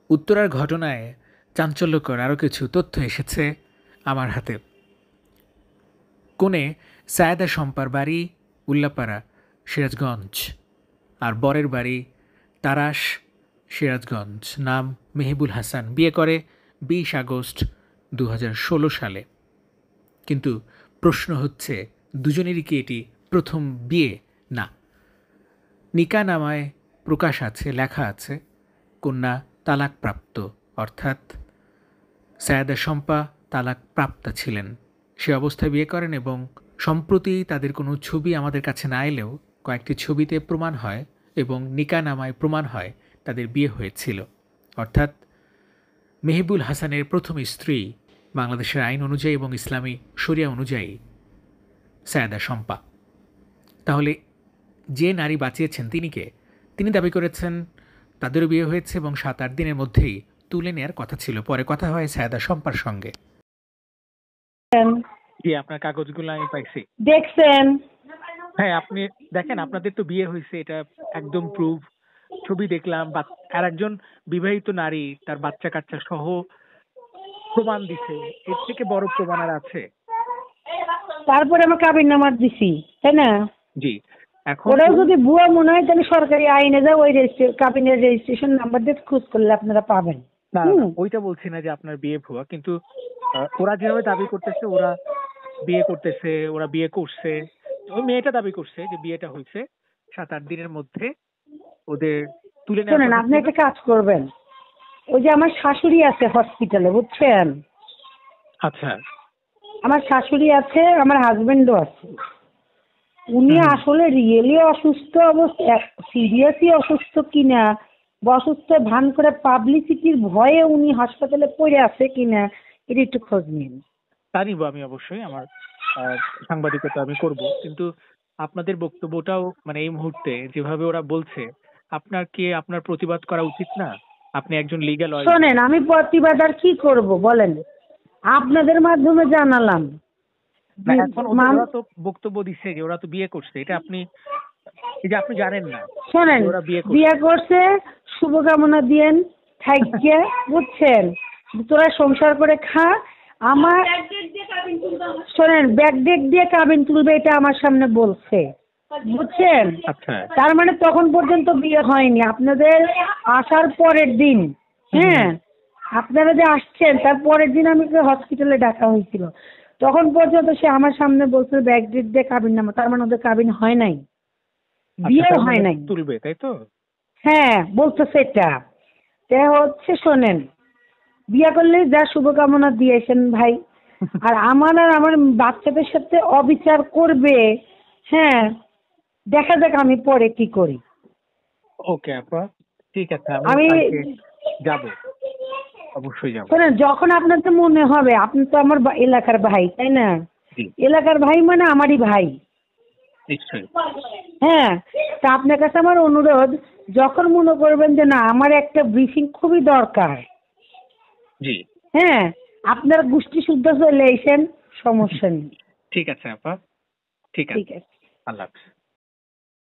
উত্তরার ঘটনায় চাঞ্চল্যকর আরও কিছু তথ্য এসেছে আমার হাতে। কোণে সায়েদা শম্পার বাড়ি উল্লাপাড়া, সিরাজগঞ্জ, আর বরের বাড়ি তারাস, সিরাজগঞ্জ। নাম মেহেবুল হাসান। বিয়ে করে 20 আগস্ট 2016 সালে। কিন্তু প্রশ্ন হচ্ছে, দুজনেরই কি এটি প্রথম বিয়ে? না। নিকাহনামায় প্রকাশ আছে, লেখা আছে কন্যা তালাকপ্রাপ্ত, অর্থাৎ সায়েদা শম্পা তালাকপ্রাপ্তা ছিলেন। সে অবস্থায় বিয়ে করেন এবং সম্প্রতি তাদের কোনো ছবি আমাদের কাছে না এলেও কয়েকটি ছবিতে প্রমাণ হয় এবং নিকাহনামায় প্রমাণ হয় তাদের বিয়ে হয়েছিল। অর্থাৎ মেহেবুল হাসানের প্রথম স্ত্রী বাংলাদেশের আইন অনুযায়ী এবং ইসলামী শরিয়া অনুযায়ী সায়েদা শম্পা। তাহলে যে নারী বাঁচিয়েছেন তিনি কে? তিনি দাবি করেছেন তাদেরও বিয়ে হয়েছে এবং 7-8 দিনের মধ্যেই তুলে নেওয়ার কথা ছিল। পরে কথা হয় সায়েদা শম্পার সঙ্গে। জি, আপনার কাগজগুলো আমি পাইছি, দেখছেন? হ্যাঁ, আপনি দেখেন, আপনাদের তো বিয়ে হয়েছে, এটা একদম প্রুফ। ছবি দেখলাম, আর একজন বিবাহিত নারী তার বাচ্চা কাচ্চা সহ প্রমাণ দিছে। এর থেকে বড় প্রমাণ আর আছে? তারপরে আমি কাবিন নামাজ দিছি, তাই না? জি। এখন ওরাও যদি ভুয়া মনে হয় তাহলে সরকারি আইনে যা ওই কাবিনের রেজিস্ট্রেশন নাম্বার দিয়ে খোঁজ করলে আপনারা পাবেন। না, ওইটা বলছি না যে আপনার বিয়ে ভুয়া, কিন্তু ওরা যেভাবে দাবি করতেছে ওরা বিয়ে করতেছে, ওরা বিয়ে করছে। ওই মেয়েটা দাবি করছে যে বিয়েটা হয়েছে 7-8 দিনের মধ্যে ওদের তুলে নেওয়ার শোনেন, কথা আপনি ছিল। একটা কাজ করবেন, ওই যে আমার শাশুড়ি আছে হসপিটালে, বুঝছেন? আচ্ছা। আমার শাশুড়ি আছে, আমার হাজবেন্ডও আছে। উনি আসলে রিয়েলি অসুস্থ অবস্থা, সিরিয়াসলি অসুস্থ কিনা বা অসুস্থ ভান করে পাবলিসিটির ভয়ে উনি হাসপাতালে পড়ে আছে কিনা এটা একটু খোঁজ নিন। তা নিব আমি, অবশ্যই আমার সাংবাদিকতা আমি করব, কিন্তু আপনাদের বক্তব্যটাও মানে এই মুহূর্তে যেভাবে ওরা বলছে, আপনার কি আপনার প্রতিবাদ করা উচিত না? আপনি একজন লিগ্যাল লয়ার। শোনেন, আমি প্রতিবাদ আর কি করব বলেন? আপনাদের মাধ্যমে জানালাম। এখন ওরা তো বক্তব্য দিচ্ছে যে ওরা তো বিয়ে করছে, এটা আপনি এই যে আপনি জানেন না শোনেন, ওরা বিয়ে করছে, শুভকামনা দিয়েন, থাইকে, বুঝছেন? তোরা সংসার করে খা। আমার শোনেন, ব্যাকডেট দিয়ে কাবিন তুলবে এটা আমার সামনে বলছে, বুঝছেন? আচ্ছা। তার মানে তখন পর্যন্ত বিয়ে হয়নি। আপনাদের আসার পরের দিন, হ্যাঁ, আপনারা যে আসছেন তার পরের দিন আমাকে হসপিটালে ডাকা হয়েছিল, তখন পর্যন্ত সে আমার সামনে বলছে ব্যাকডেট দিয়ে কাবিন নামা। তার মানে ওদের কাবিন হয় নাই, বিয়ে হয় নাই। তুলবে, তাই তো? হ্যাঁ, বলতেছে এটা। হচ্ছে শোনেন, বিয়ে করলে যা শুভকামনা দিয়েছেন ভাই, আর আমার বাচ্চাদের সাথে অবিচার করবে, হ্যাঁ, দেখা যাক আমি পরে কি করি। ওকে আপা, ঠিক আছে, আমি যাব, অবশ্যই যাব। শোনেন, যখন আপনার তো মনে হবে, আপনি তো আমার এলাকার ভাই, তাই না? এলাকার ভাই মানে আমারই ভাই। নিশ্চয়ই। হ্যাঁ, তা আপনার কাছে আমার অনুরোধ, যখন মনে করবেন যে না আমার একটা ব্রিফিং খুবই দরকার, জি, হ্যাঁ, আপনার গোষ্ঠী শুদ্ধ চলে এসেন, সমস্যা নেই। ঠিক আছে আপা, ঠিক আছে। ঠিক আছে। আল্লাহ হাফেজ।